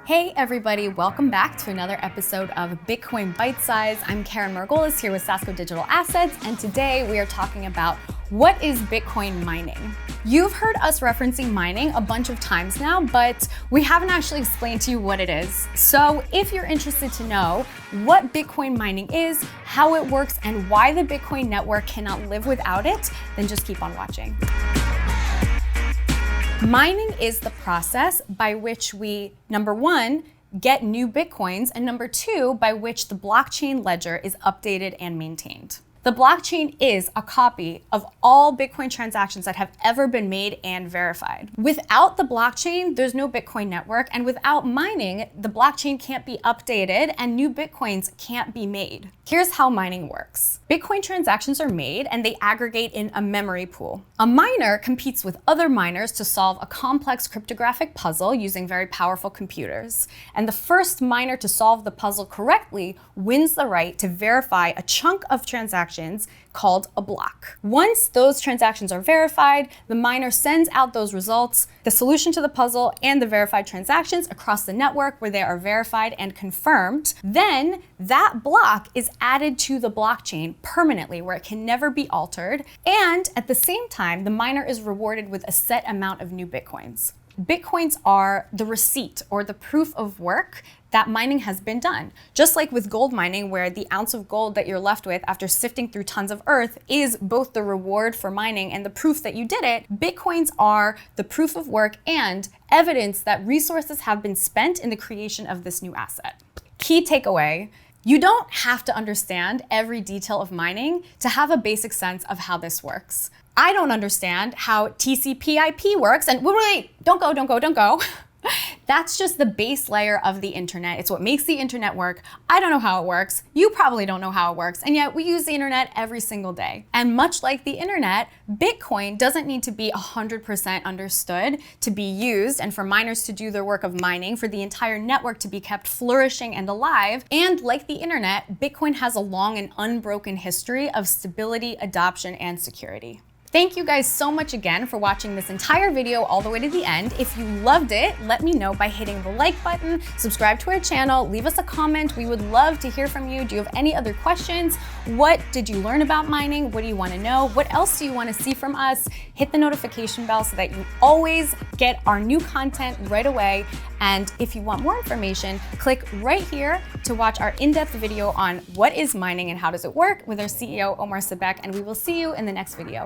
Hey everybody, welcome back to another episode of Bitcoin Bite Size. I'm Keren Margolis here with Sasco Digital Assets, and today we are talking about what is Bitcoin mining. You've heard us referencing mining a bunch of times now, but we haven't actually explained to you what it is. So if you're interested to know what Bitcoin mining is, how it works, and why the Bitcoin network cannot live without it, then just keep on watching. Mining is the process by which we, number one, get new Bitcoins, and number two, by which the blockchain ledger is updated and maintained. The blockchain is a copy of all Bitcoin transactions that have ever been made and verified. Without the blockchain, there's no Bitcoin network, and without mining, the blockchain can't be updated and new Bitcoins can't be made. Here's how mining works. Bitcoin transactions are made and they aggregate in a memory pool. A miner competes with other miners to solve a complex cryptographic puzzle using very powerful computers. And the first miner to solve the puzzle correctly wins the right to verify a chunk of transactions called a block. Once those transactions are verified, the miner sends out those results, the solution to the puzzle, and the verified transactions across the network where they are verified and confirmed. Then that block is added to the blockchain permanently where it can never be altered. And at the same time, the miner is rewarded with a set amount of new Bitcoins. Bitcoins are the receipt or the proof of work that mining has been done. Just like with gold mining, where the ounce of gold that you're left with after sifting through tons of earth is both the reward for mining and the proof that you did it, Bitcoins are the proof of work and evidence that resources have been spent in the creation of this new asset. Key takeaway: you don't have to understand every detail of mining to have a basic sense of how this works. I don't understand how TCP/IP works, and wait, don't go. That's just the base layer of the internet. It's what makes the internet work. I don't know how it works. You probably don't know how it works. And yet we use the internet every single day. And much like the internet, Bitcoin doesn't need to be 100% understood to be used and for miners to do their work of mining, for the entire network to be kept flourishing and alive. And like the internet, Bitcoin has a long and unbroken history of stability, adoption, and security. Thank you guys so much again for watching this entire video all the way to the end. If you loved it, let me know by hitting the like button, subscribe to our channel, leave us a comment. We would love to hear from you. Do you have any other questions? What did you learn about mining? What do you want to know? What else do you want to see from us? Hit the notification bell so that you always get our new content right away. And if you want more information, click right here to watch our in-depth video on what is mining and how does it work with our CEO, Omar Sebek, and we will see you in the next video.